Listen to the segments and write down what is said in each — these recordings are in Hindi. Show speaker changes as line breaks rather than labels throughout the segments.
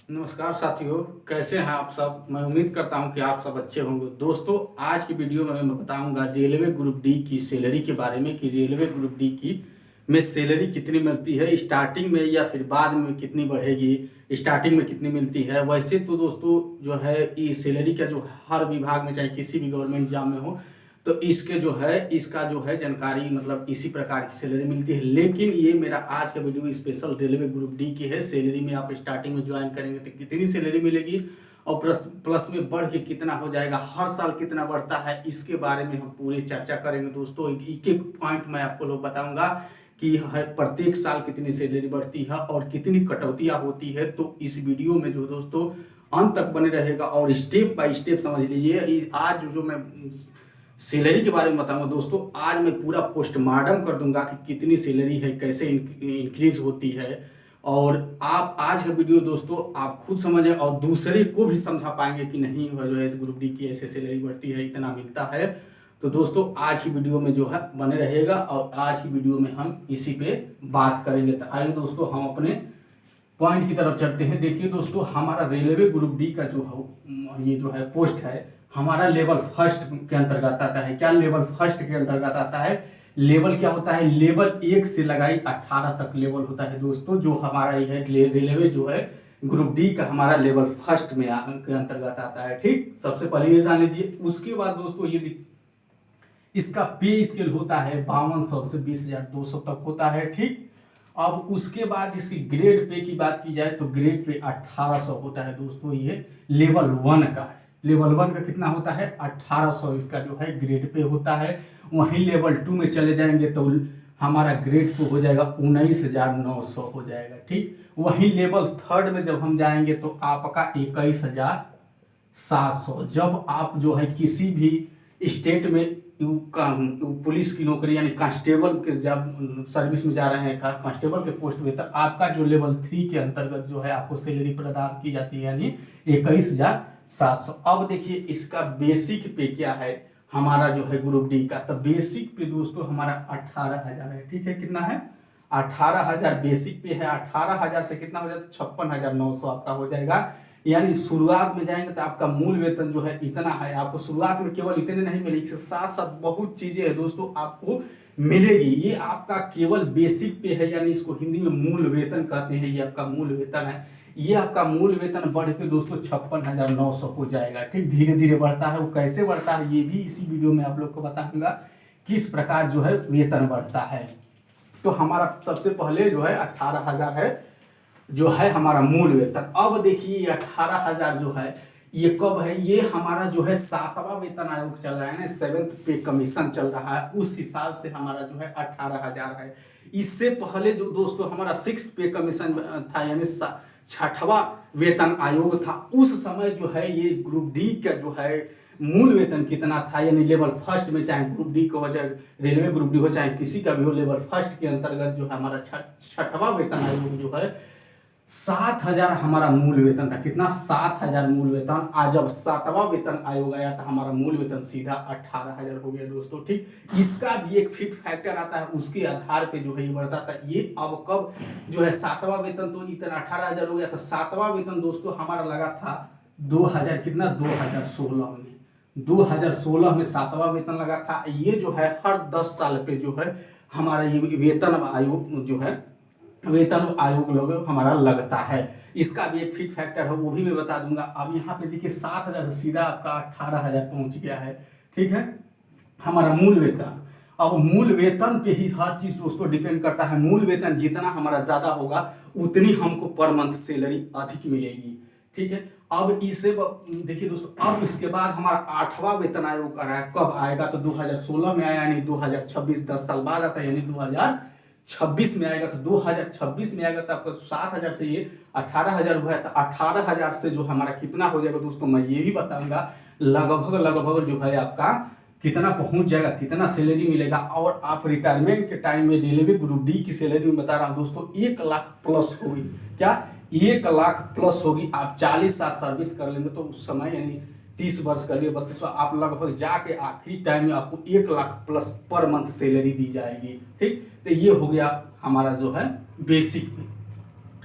नमस्कार साथियों, कैसे हैं आप सब। मैं उम्मीद करता हूं कि आप सब अच्छे होंगे। दोस्तों, आज की वीडियो में मैं बताऊंगा रेलवे ग्रुप डी की सैलरी के बारे में कि रेलवे ग्रुप डी की में सैलरी कितनी मिलती है स्टार्टिंग में या फिर बाद में कितनी बढ़ेगी, स्टार्टिंग में कितनी मिलती है। वैसे तो दोस्तों जो है ये सैलरी का जो हर विभाग में चाहे किसी भी गवर्नमेंट एग्जाम में हो तो इसके जो है इसका जो है जानकारी मतलब इसी प्रकार की सैलरी मिलती है। लेकिन ये मेरा आज का video special railway group D की है। सैलरी में आप स्टार्टिंग में ज्वाइन करेंगे तो कितनी सैलरी मिलेगी और प्लस प्लस में बढ़ के कितना हो जाएगा, हर साल कितना बढ़ता है, इसके बारे में हम पूरी चर्चा करेंगे। दोस्तों एक एक पॉइंट मैं आपको लोग बताऊंगा कि हर प्रत्येक साल कितनी सैलरी बढ़ती है और कितनी कटौतियां होती है। तो इस वीडियो में जो दोस्तों अंत तक बने रहेगा और स्टेप बाय स्टेप समझ लीजिए। आज जो मैं सैलरी के बारे में बताऊंगा दोस्तों, आज मैं पूरा पोस्टमार्टम कर दूंगा कि कितनी सैलरी है, कैसे इंक्रीज होती है। और आप आज का वीडियो दोस्तों आप खुद समझें और दूसरे को भी समझा पाएंगे कि नहीं जो है इस ग्रुप डी की ऐसे सैलरी बढ़ती है, इतना मिलता है। तो दोस्तों आज की वीडियो में जो है बने रहेगा और आज की वीडियो में हम इसी पे बात करेंगे। तो आइए दोस्तों हम अपने पॉइंट की तरफ चलते हैं। देखिए दोस्तों, हमारा रेलवे ग्रुप डी का जो ये जो है पोस्ट है हमारा लेवल फर्स्ट के अंतर्गत आता है। क्या लेवल फर्स्ट के अंतर्गत आता है? लेवल क्या होता है? लेवल 1 से लगाई 18 तक लेवल होता है दोस्तों। जो हमारा ये है रेलवे जो है ग्रुप डी का हमारा लेवल फर्स्ट में के अंतर्गत आता है। ठीक, सबसे पहले ये जान लीजिए। उसके बाद दोस्तों ये इसका पे स्केल होता है 5200 से 20,200 तक होता है। ठीक, अब उसके बाद इसकी ग्रेड पे की बात की जाए तो ग्रेड पे 1800 होता है दोस्तों। ये लेवल 1 का है। लेवल 1 का कितना होता है? 1800 इसका जो है ग्रेड पे होता है। वहीं लेवल 2 में चले जाएंगे तो हमारा ग्रेड पे हो जाएगा 19,900 हो जाएगा। ठीक, वहीं लेवल 3 में जब हम जाएंगे तो आपका 21,700। जब आप जो है किसी भी स्टेट में पुलिस की नौकरी यानी कांस्टेबल के जब सर्विस में जा रहे हैं कांस्टेबल के पोस्ट में, तो आपका जो लेवल 3 के अंतर्गत जो है आपको सैलरी प्रदान की जाती है यानी 21,700। अब देखिए इसका बेसिक पे क्या है हमारा जो है ग्रुप डी का। तो बेसिक पे दोस्तों हमारा 18,000 है। ठीक है, कितना है? 18,000 बेसिक पे है। 18,000 से कितना हो जाता है? 56,900 आपका हो जाएगा। यानी शुरुआत में जाएंगे तो आपका मूल वेतन जो है इतना है। आपको शुरुआत में केवल इतने नहीं मिलेगी, इसके साथ साथ बहुत चीजें हैं दोस्तों आपको मिलेगी। ये आपका केवल बेसिक पे है, यानी इसको हिंदी में मूल वेतन कहते हैं। ये आपका मूल वेतन है। ये आपका मूल वेतन बढ़ के दोस्तों 56,900 हो जाएगा। ठीक, धीरे धीरे बढ़ता है। वो कैसे बढ़ता है ये भी इसी वीडियो में आप लोग को बताऊंगा किस प्रकार जो है वेतन बढ़ता है। तो हमारा सबसे पहले जो है 18,000 है जो है हमारा मूल वेतन। अब देखिए 18,000 जो है ये कब है? ये हमारा जो है 7वां वेतन आयोग चल रहा है ना, 7th पे कमीशन चल रहा है, उस हिसाब से हमारा जो है 18,000 है। इससे पहले जो दोस्तों हमारा 6th पे कमीशन था यानी 6वां वेतन आयोग था, उस समय जो है ये ग्रुप डी का जो है मूल वेतन कितना था यानी लेवल फर्स्ट में, चाहे ग्रुप डी को हो चाहे रेलवे ग्रुप डी हो चाहे किसी का भी हो, लेवल फर्स्ट के अंतर्गत जो है हमारा 6वां वेतन आयोग जो है 7,000 हमारा मूल वेतन था। कितना? 7,000 मूल वेतन। आज जब 7वां वेतन आयोग आया तो हमारा मूल वेतन सीधा 18,000 हो गया दोस्तों। ठीक, इसका भी एक फिट फैक्टर आता है, उसके आधार पे जो है ये बढ़ता था। ये अब कब जो है 7वां वेतन तो इतना 18,000 हो गया था। 7वां वेतन दोस्तों हमारा लगा था 2000 कितना 2016 में। 2016 में 7वां वेतन लगा था। ये जो है हर 10 साल पे जो है हमारा ये वेतन आयोग जो है वेतन आयोग लोग हमारा लगता है। इसका भी एक फिट फैक्टर है, वो भी मैं बता दूंगा। अब यहाँ पे देखिए 7,000 से सीधा आपका 18,000 पहुंच गया है। ठीक है, हमारा मूल वेतन। अब मूल वेतन पे ही हर चीज दोस्तों डिपेंड करता है। मूल वेतन जितना हमारा ज्यादा होगा उतनी हमको पर मंथ सैलरी अधिक मिलेगी। ठीक है, अब इसे देखिए दोस्तों, अब इसके बाद हमारा 8वां वेतन आयोग आ रहा है। कब आएगा? तो 2016 में आया यानी 2026 10 साल बाद आता है यानी 2026 में आएगा। तो 2026 में आएगा तो आपका 7,000 से ये 18,000 हुआ है। तो 18,000 से जो हमारा कितना हो जाएगा दोस्तों मैं ये भी बताऊंगा। लगभग जो है आपका कितना पहुंच जाएगा, कितना सैलरी मिलेगा। और आप रिटायरमेंट के टाइम में रेलवे ग्रुप डी की सैलरी में बता रहा हूं दोस्तों 1 लाख प्लस होगी। क्या? 1 लाख प्लस होगी। आप 40 साल सर्विस कर लेंगे तो उस समय यानी 30 वर्ष कर लिए 32 आप लगभग जाके आखिरी टाइम में आपको 1 lakh plus per month salary दी जाएगी। ठीक, तो ये हो गया हमारा जो है बेसिक पे।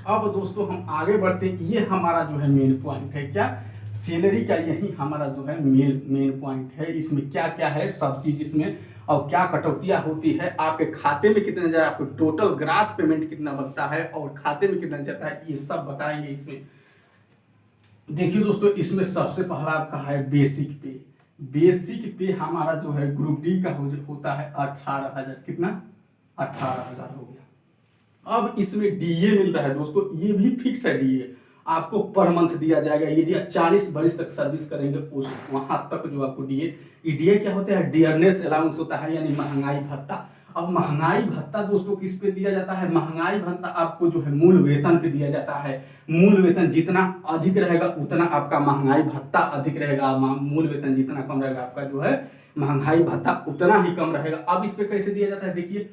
अब दोस्तों हम आगे बढ़ते हैं, ये हमारा जो है मेन पॉइंट है, क्या सैलरी का, यही हमारा जो है मेन पॉइंट है। इसमें क्या क्या है सब चीज इसमें, और क्या कटौतियां होती है, आपके खाते में कितना जाए, आपको टोटल ग्रास पेमेंट कितना बनता है और खाते में कितना जाता है, ये सब बताएंगे इसमें। देखिए दोस्तों, इसमें सबसे पहला आपका है बेसिक पे। बेसिक पे हमारा जो है ग्रुप डी का होता है 18,000, कितना 18,000 हो गया। अब इसमें डीए मिलता है दोस्तों, ये भी फिक्स है डीए, आपको पर मंथ दिया जाएगा। यदि आप 40 वर्ष तक सर्विस करेंगे उस वहां तक जो आपको डीए क्या होता है, डियरनेस अलाउंस होता है, यानी महंगाई भत्ता। अब महंगाई भत्ता दोस्तों किस पे दिया जाता है, महंगाई भत्ता आपको जो है मूल वेतन पे दिया जाता है। मूल वेतन जितना अधिक रहेगा उतना आपका महंगाई भत्ता अधिक रहेगा, मूल वेतन जितना कम रहेगा आपका जो है महंगाई भत्ता उतना ही कम रहेगा। अब इस पे कैसे दिया जाता है, देखिए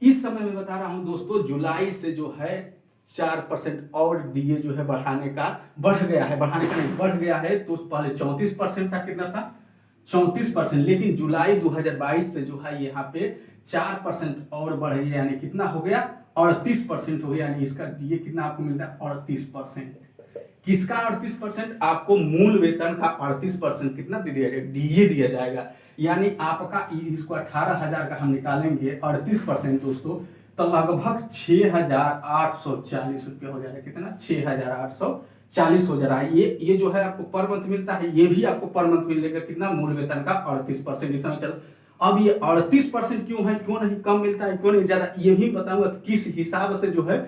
इस समय मैं बता रहा हूं दोस्तों, जुलाई से जो है 4% और डीए जो है बढ़ाने का बढ़ गया है, बढ़ाने का नहीं बढ़ गया है। तो पहले 34% था, कितना था 34%, लेकिन जुलाई 2022 से जो है यहाँ पे 4% और बढ़ गया, यानी कितना हो गया 38% हो गया। यानी इसका डीए कितना आपको मिलता है 38%। किसका 38%, आपको मूल वेतन का 38% कितना दे दिया जाएगा, डीए दिया जाएगा। यानी आपका इसको 18,000 का हम निकालेंगे 38% दोस्तों, तो लगभग 6,840 रुपया हो जाएगा। कितना 6,840 हो जा रहा है। ये जो है आपको पर मंथ मिलता है, ये भी आपको पर मंथ मिलेगा, कितना मूल वेतन का 38%। इस समय चल, अब ये 38% क्यों है, क्यों नहीं कम मिलता है, क्यों नहीं ज्यादा, ये भी बताऊंगा किस हिसाब से जो है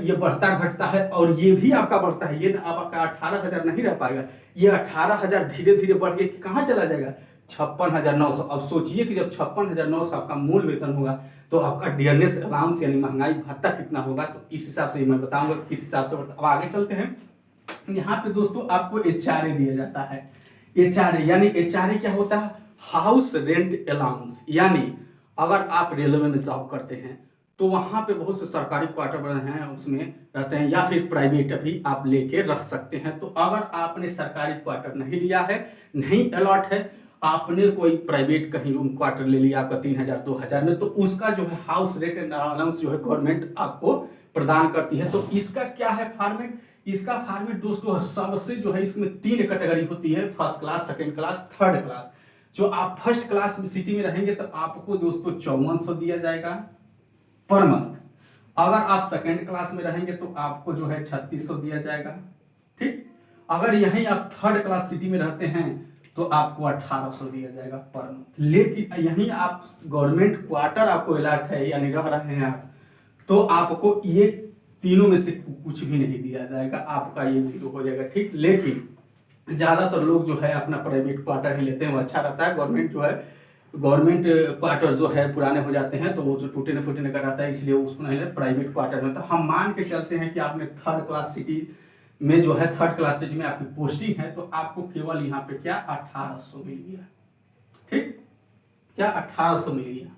ये बढ़ता घटता है, और ये भी आपका बढ़ता है। ये आपका 18,000 नहीं रह पाएगा, ये 18,000 धीरे धीरे बढ़ के कहाँ चला जाएगा 56,900। अब सोचिए कि जब 56,900 आपका मूल वेतन होगा तो आपका डियरनेस अलाउंस यानी महंगाई भत्ता कितना होगा, तो इस हिसाब से मैं बताऊंगा किस हिसाब से बढ़ता। अब आगे चलते हैं, यहाँ पे दोस्तों आपको एचआरए दिया जाता है। एचआरए यानी एचआरए क्या होता है, हाउस रेंट अलाउंस। यानी अगर आप रेलवे में जॉब करते हैं तो वहां पे बहुत से सरकारी क्वार्टर बने हैं, उसमें रहते हैं, या फिर प्राइवेट भी आप लेके रख सकते हैं। तो अगर आपने सरकारी क्वार्टर नहीं लिया है, नहीं अलॉट है, आपने कोई प्राइवेट कहीं रूम क्वार्टर ले लिया आपका 3,000 2,000 में, तो उसका जो हाउस रेंट अलाउंस जो है गवर्नमेंट आपको प्रदान करती है। तो इसका क्या है फॉर्मेट, इसका फॉर्मेट दोस्तों सबसे जो है इसमें 3 कैटेगरी होती है, first class, second class, third class. जो आप फर्स्ट क्लास में सिटी में रहेंगे तो आपको दोस्तों 5400 दिया जाएगा पर मंथ। अगर आप सेकंड क्लास में रहेंगे तो आपको जो है 3600 दिया जाएगा, ठीक। अगर यहीं आप थर्ड क्लास सिटी में रहते हैं तो आपको 1800 दिया जाएगा पर मंथ। लेकिन यहीं आप गवर्नमेंट क्वार्टर आपको अलॉट है यानी रह रहे हैं आप, तो आपको ये तीनों में से कुछ भी नहीं दिया जाएगा, आपका ये जीरो हो जाएगा, ठीक। लेकिन ज्यादातर लोग जो है अपना प्राइवेट क्वार्टर ही लेते हैं, वो अच्छा रहता है। गवर्नमेंट जो है, गवर्नमेंट क्वार्टर जो है पुराने हो जाते हैं तो वो जो टूटने फूटने का रहता है, इसलिए उसको नहीं प्राइवेट क्वार्टर में। तो हम मान के चलते हैं कि आपने थर्ड क्लास सिटी में जो है, थर्ड क्लास सिटी में आपकी पोस्टिंग है, तो आपको केवल यहाँ पे क्या 1800 मिल गया, ठीक, क्या 1800 मिल गया।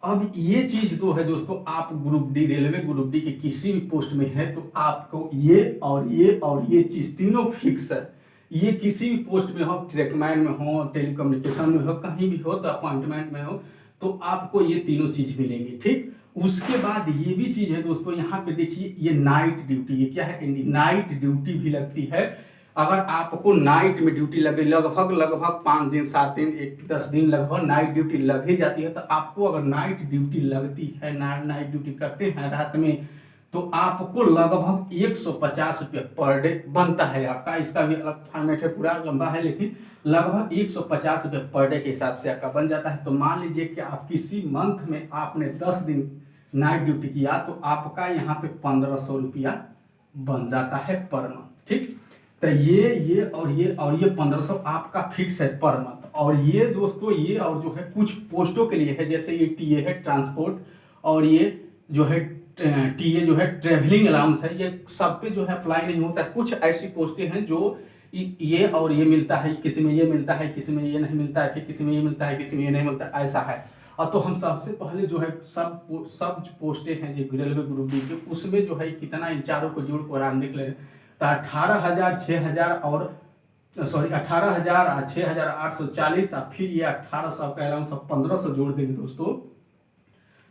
अब ये चीज तो है दोस्तों, आप group D, railway group D के किसी भी पोस्ट में है तो आपको ये और ये और ये चीज तीनों फिक्स है। ये किसी भी पोस्ट में हो, ट्रैकमैन में हो, टेलीकम्युनिकेशन में हो, कहीं भी हो, तो अपॉइंटमेंट में हो, तो आपको ये तीनों चीज मिलेंगी, ठीक। उसके बाद ये भी चीज है दोस्तों, यहाँ पे देखिए ये नाइट ड्यूटी, ये क्या है, नाइट ड्यूटी भी लगती है। अगर आपको नाइट में ड्यूटी लगे, लगभग 5 दिन 7 दिन 10 दिन लगभग नाइट ड्यूटी लग ही जाती है, तो आपको अगर नाइट ड्यूटी लगती है, नाइट ड्यूटी करते हैं रात में, तो आपको लगभग 150 रुपये पर डे बनता है आपका। इसका भी अलग फॉर्मेट है, पूरा लंबा है, लेकिन लगभग 150 रुपये पर डे के हिसाब से आपका बन जाता है। तो मान लीजिए कि आप किसी मंथ में आपने 10 दिन नाइट ड्यूटी किया तो आपका यहाँ पे 1500 रुपया बन जाता है पर मंथ, ठीक। तो ये और ये 1500 आपका फिक्स है पर मंथ। और ये दोस्तों, ये और जो है कुछ पोस्टों के लिए है, जैसे ये टीए है ट्रांसपोर्ट, और ये जो है टीए जो है ट्रेवलिंग अलाउंस है, ये सब पे जो है अप्लाई नहीं होता है। कुछ ऐसी पोस्टें हैं जो ये और ये मिलता है, किसी में ये मिलता है, किसी में ये नहीं मिलता है, फिर किसी में ये मिलता है, किसी में ये नहीं मिलता, ऐसा है। अब तो हम सबसे पहले जो है सब पोस्टें हैं जो रेलवे ग्रुप डी के, उसमें जो है कितना इन चारों को जोड़ को आराम देख ले, तो 18,000 6,000 और सॉरी 18,000 6,840, फिर ये 1800 का अलाउंस 1500 जोड़ देंगे दोस्तों,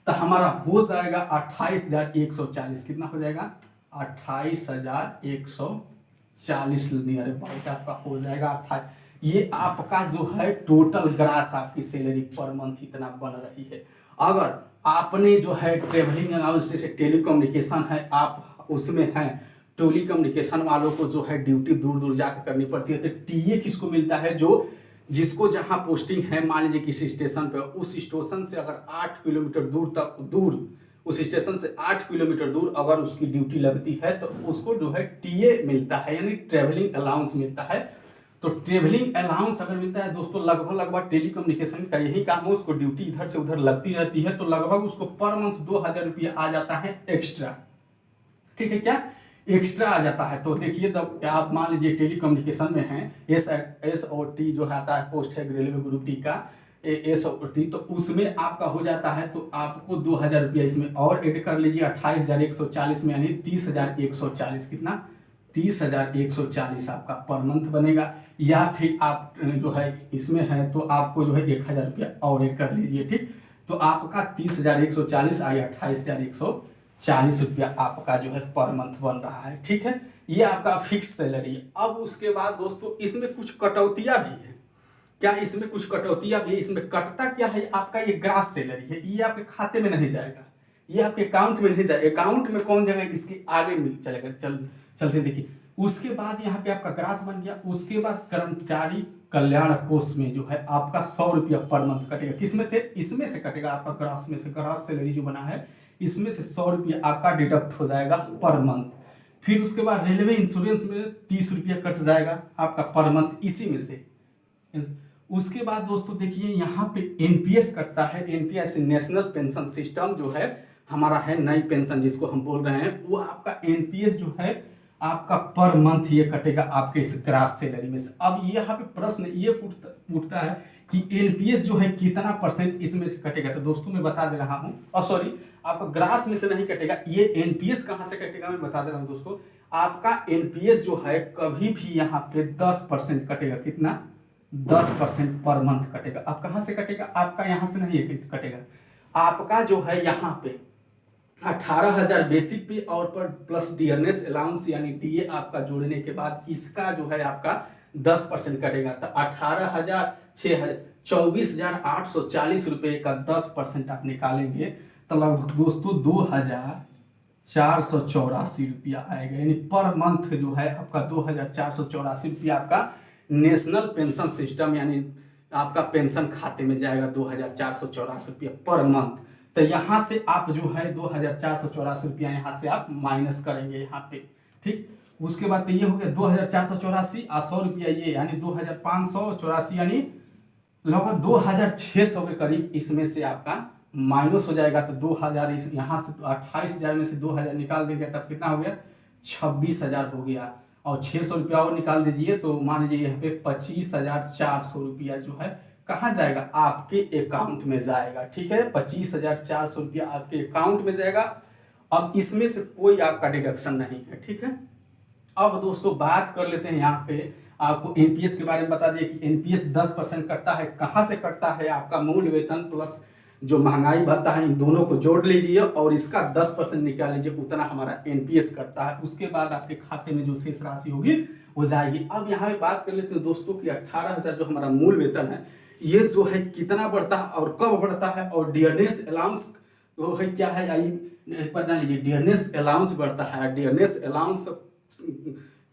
तो हमारा हो जाएगा 28,140। कितना हो जाएगा? 28,140 नियर अबाउट आपका हो जाएगा 28। ये आपका जो है टोटल ग्रास आपकी सैलरी पर मंथ इतना बन रही है। अगर आपने जो है ट्रेवलिंग अलाउंस जैसे टेलीकम्युनिकेशन है, आप उसमें हैं, टेलीकम्युनिकेशन वालों को जो है ड्यूटी दूर दूर जाकर करनी पड़ती है, तो टीए किसको मिलता है? जो जिसको जहां पोस्टिंग है, मान लीजिए किसी स्टेशन पे, उस स्टेशन से अगर 8 किलोमीटर दूर उस स्टेशन से 8 किलोमीटर दूर अगर उसकी ड्यूटी लगती है तो उसको जो है टीए मिलता है, यानी ट्रेवलिंग अलाउंस मिलता है। तो ट्रेवलिंग अलाउंस अगर मिलता है दोस्तों, लगभग टेलीकम्युनिकेशन का यही काम है, उसको ड्यूटी इधर से उधर लगती रहती है, तो लगभग उसको पर मंथ 2,000 रुपया आ जाता है एक्स्ट्रा। ठीक है, क्या एक्स्ट्रा आ जाता है? तो देखिए, तब आप मान लीजिए टेलीकम्युनिकेशन में हैं, SOT जो आता है पोस्ट है रेलवे ग्रुप डी का SOT, तो उसमें आपका हो जाता है, तो आपको 2,000 रुपया इसमें और ऐड कर लीजिए 28,140 में, यानी 30,140। कितना? 30,140 आपका पर मंथ बनेगा। या फिर आप जो है इसमें है तो आपको जो है 1,000 रुपया और ऐड कर लीजिए। ठीक, तो आपका 30,140 आया 28,140 रुपया आपका जो है पर मंथ बन रहा है। ठीक है, ये आपका फिक्स सैलरी है। अब उसके बाद दोस्तों इसमें कुछ कटौतियां भी है। क्या इसमें कुछ कटौतियां भी है? इसमें कटता क्या है? आपका ये ग्रास सैलरी है, ये आपके खाते में नहीं जाएगा, ये आपके अकाउंट में नहीं जाएगा। अकाउंट में कौन जाएगा? इसके आगे मिल चलेगा। चलते देखिए, उसके बाद यहाँ पे आपका ग्रास बन गया। उसके बाद कर्मचारी कल्याण कोष में जो है आपका 100 रुपया पर मंथ कटेगा। किसमें से? इसमें से कटेगा आपका ग्रास में से। ग्रास सैलरी जो बना है इसमें से 100 रुपया आपका डिडक्ट हो जाएगा पर मंथ। फिर उसके बाद रेलवे इंश्योरेंस में 30 रुपया कट जाएगा आपका पर मंथ इसी में से। उसके बाद दोस्तों देखिए यहाँ पे एनपीएस कटता है। एनपीएस नेशनल पेंशन सिस्टम जो है हमारा है, नई पेंशन जिसको हम बोल रहे हैं, वो आपका एनपीएस जो है आपका पर मंथ ये कटेगा आपके इस ग्रास सैलरी में से। अब यहाँ पे प्रश्न ये उठता है कि एनपीएस जो है कितना परसेंट इसमें से कटेगा? तो दोस्तों मैं बता दे रहा हूँ, और सॉरी, आपका ग्रास में से नहीं कटेगा, ये एनपीएस कहाँ से कटेगा मैं बता दे रहा हूँ दोस्तों। आपका एनपीएस जो है कभी भी यहाँ पे 10% कटेगा। कितना? 10% पर मंथ कटेगा। अब कहाँ से कटेगा? आपका यहाँ से नहीं कटेगा, आपका जो है यहाँ पे 18,000 बेसिक पे और पर प्लस डियरनेस अलाउंस यानी डीए आपका जोड़ने के बाद इसका जो है आपका 10% कटेगा। तो 18,000 24,840 रुपये का 10% आप निकालेंगे तो लगभग दोस्तों 2,484 रुपया आएगा। यानी पर मंथ जो है आपका 2,484 रुपया आपका नेशनल पेंशन सिस्टम यानी आपका पेंशन खाते में जाएगा। 2,484 रुपया पर मंथ। तो यहाँ से आप जो है 2,484 रुपया यहाँ से आप माइनस करेंगे यहाँ पे। ठीक, उसके बाद तो ये हो गया 2,484 और 100 रुपया ये, यानी 2,584, यानी लगभग 2,600 के करीब इसमें से आपका माइनस हो जाएगा। तो 2,000 यहाँ से 28,000 में से 2,000 निकाल देंगे तब कितना हो गया? 26,000 हो गया। और 600 रुपया और निकाल दीजिए तो मान लीजिए यहाँ पे 25,400 रुपया जो है कहाँ जाएगा? आपके अकाउंट में जाएगा। ठीक है, 25,400 रुपया आपके अकाउंट में जाएगा। अब इसमें से कोई आपका डिडक्शन नहीं है। ठीक है, अब दोस्तों बात कर लेते हैं यहाँ पे आपको एनपीएस के बारे में बता दिए कि एनपीएस 10% कटता है। कहाँ से कटता है? आपका मूल वेतन प्लस जो महंगाई भत्ता है, इन दोनों को जोड़ लीजिए और इसका 10% निकाल लीजिए, उतना हमारा एनपीएस कटता है। उसके बाद आपके खाते में जो शेष राशि होगी वो जाएगी। अब यहाँ पे बात कर लेते हैं दोस्तों कि 18,000 जो हमारा मूल वेतन है ये जो है कितना बढ़ता है और कब बढ़ता है, और डियरनेस अलाउंस वो है क्या है, आइए पता लीजिए। डियरनेस अलाउंस बढ़ता है, डियरनेस अलाउंस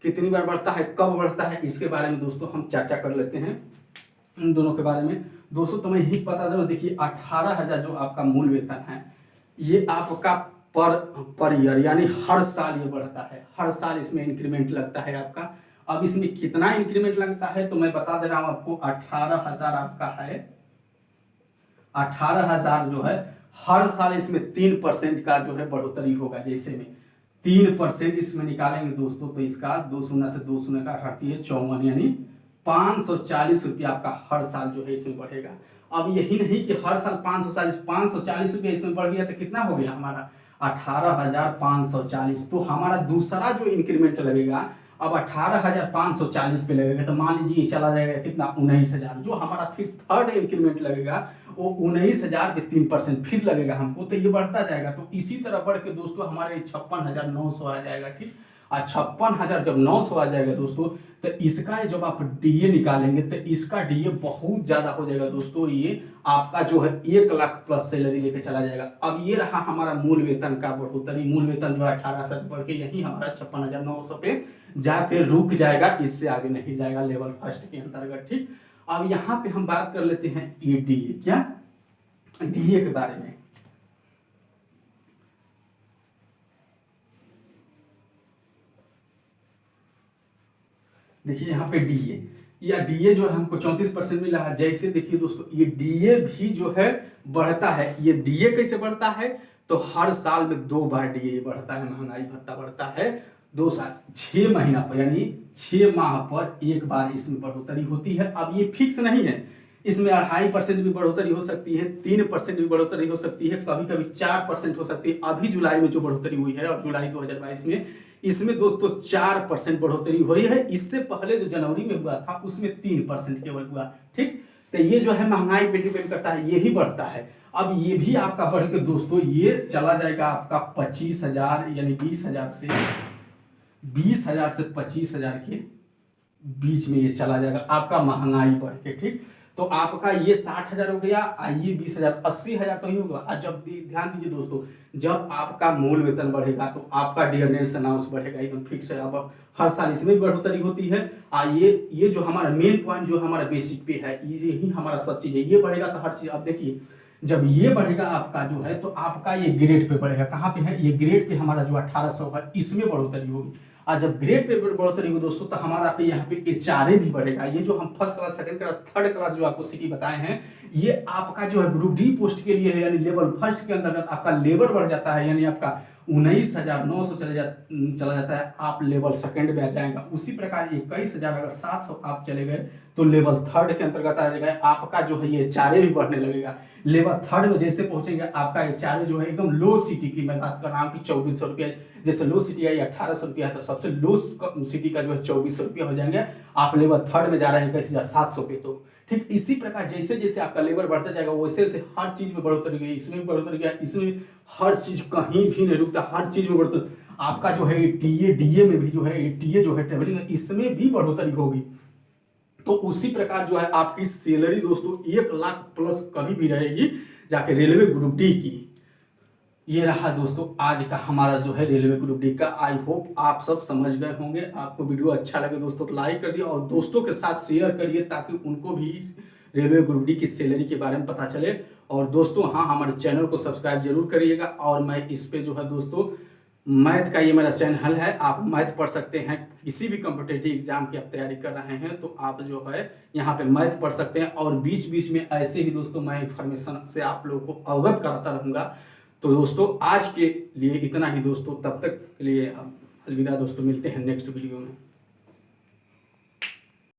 कितनी बार बढ़ता है, कब बढ़ता है, इसके बारे में दोस्तों हम चर्चा कर लेते हैं इन दोनों के बारे में। दोस्तों तुम्हें यही पता दो, देखिए 18,000 जो आपका मूल वेतन है ये आपका पर ईयर यानी हर साल ये बढ़ता है, हर साल इसमें इंक्रीमेंट लगता है आपका। अब इसमें कितना इंक्रीमेंट लगता है तो मैं बता दे रहा हूं आपको। 18,000 आपका है, 18,000 जो है हर साल इसमें 3% का जो है बढ़ोतरी होगा। जैसे में 3% इसमें निकालेंगे दोस्तों तो इसका 2 शून्य से 2 शून्य का 54, यानी 540 रुपया आपका हर साल जो है इसमें बढ़ेगा। अब यही नहीं कि हर साल 540 रुपया इसमें बढ़ गया तो कितना हो गया हमारा 18,540। तो हमारा दूसरा जो इंक्रीमेंट लगेगा अब 18,540 पे लगेगा, तो मान लीजिए ये चला जाएगा कितना 19,000। जो हमारा फिर थर्ड इंक्रीमेंट लगेगा वो 19,000 पे 3% फिर लगेगा हमको, तो ये बढ़ता जाएगा। तो इसी तरह बढ़ के दोस्तों हमारे 56,900 आ जाएगा। ठीक, और 56,000 जब 900 आ जाएगा दोस्तों, तो इसका जब आप डीए निकालेंगे तो इसका डीए बहुत ज्यादा हो जाएगा दोस्तों। ये आपका जो है 1 लाख प्लस सैलरी लेके चला जाएगा। अब ये रहा हमारा मूल वेतन का बढ़ोतरी। मूल वेतन जो है 18 से बढ़ के यही हमारा 56,900 पे जाके रुक जाएगा, इससे आगे नहीं जाएगा लेवल फर्स्ट के अंतर्गत। ठीक, अब यहाँ पे हम बात कर लेते हैं ये डीए, क्या डीए के बारे में। देखिए यहाँ पे डीए, या डीए जो है हमको 34% मिला है। जैसे देखिए दोस्तों ये डीए भी जो है बढ़ता है। ये डीए कैसे बढ़ता है, तो हर साल में 2 बार डीए बढ़ता है, महंगाई भत्ता बढ़ता है 2 साल 6 महीना पर, यानी 6 माह पर एक बार इसमें बढ़ोतरी होती है। अब ये फिक्स नहीं है, इसमें 2.5% भी बढ़ोतरी हो सकती है, 3% भी बढ़ोतरी हो सकती है, कभी कभी 4% हो सकती है। अभी जुलाई में जो बढ़ोतरी हुई है और जुलाई 2022 में, इसमें दोस्तों 4% बढ़ोतरी हुई है। इससे पहले जो जनवरी में हुआ था उसमें 3% केवल हुआ। ठीक, तो ये जो है महंगाई पे डिपेंड करता है, ये ही बढ़ता है। अब ये भी आपका बढ़ के दोस्तों ये चला जाएगा आपका 25,000, यानी 20,000 से 25,000 के बीच में ये चला जाएगा आपका महंगाई बढ़ के। ठीक, तो आपका ये 60,000 हो गया, आइए 20,000, 80,000 तो ही होगा। और जब ध्यान दीजिए दोस्तों, जब आपका मूल वेतन बढ़ेगा तो आपका डियरनेस अनाउंस बढ़ेगा, एकदम फिक्स है। अब हर साल इसमें भी बढ़ोतरी होती है। ये जो हमारा मेन पॉइंट जो हमारा बेसिक पे है, ये ही हमारा सब चीज है। ये बढ़ेगा तो हर चीज, अब देखिए जब ये बढ़ेगा आपका जो है, तो आपका ये ग्रेड पे बढ़ेगा। कहाँ पे है, ये ग्रेड पे हमारा जो 1800 है इसमें बढ़ोतरी होगी। और जब ग्रेड पे बढ़ोतरी होगी दोस्तों, तो हमारा पे यहाँ पे एचआरए भी बढ़ेगा। ये जो हम first class, second class, third class जो आपको सिटी बताए हैं, ये आपका जो है ग्रुप डी पोस्ट के लिए है, यानी लेवल फर्स्ट के अंतर्गत आपका लेवल बढ़ जाता है, यानी आपका 19,900 चला जाता है, आप लेवल सेकंड में आ जाएगा। उसी प्रकार 21,000 अगर 700 आप चले गए तो लेवल थर्ड के अंतर्गत आ जाएगा। आपका जो है ये एचआरए भी बढ़ने लगेगा। लेवल थर्ड में जैसे पहुंचेंगे आपका एचआरए जो है एकदम लो सिटी की मैं बात कर रहा हूँ कि 2400 रुपया, जैसे लो सिटी आई 1800 रुपया है, तो सबसे लो सिटी का जो है 2400 रुपया हो जाएंगे। आप लेवल थर्ड में जा रहे हैं 21,700 पे। तो ठीक इसी प्रकार जैसे जैसे आपका लेवल बढ़ता जाएगा वैसे वैसे हर चीज में बढ़ोतरी गई, इसमें भी बढ़ोतरी गया, इसमें हर चीज कहीं भी नहीं रुकता, हर चीज में बढ़ोतरी। आपका जो है डीए में भी जो है डीए जो है ट्रेवलिंग, इसमें भी बढ़ोतरी होगी। तो उसी प्रकार जो है आपकी सैलरी दोस्तों 1 लाख प्लस कभी भी रहेगी जाके रेलवे ग्रुप डी की। ये रहा दोस्तों आज का हमारा जो है रेलवे ग्रुप डी का। आई होप आप सब समझ गए होंगे। आपको वीडियो अच्छा लगे दोस्तों तो लाइक कर दिए और दोस्तों के साथ शेयर करिए ताकि उनको भी रेलवे ग्रुप डी की सैलरी के बारे में पता चले। और दोस्तों हाँ, हमारे चैनल को सब्सक्राइब जरूर करिएगा। और मैं इस पे जो है दोस्तों मैथ का ये मेरा चैनल है, आप मैथ पढ़ सकते हैं। किसी भी कॉम्पिटिटिव एग्जाम की आप तैयारी कर रहे हैं तो आप जो है यहाँ पे मैथ पढ़ सकते हैं। और बीच बीच में ऐसे ही दोस्तों मैं इन्फॉर्मेशन से आप लोगों को अवगत कराता रहूँगा। तो दोस्तों आज के लिए इतना ही दोस्तों, तब तक के लिए अलविदा दोस्तों, मिलते हैं नेक्स्ट वीडियो में।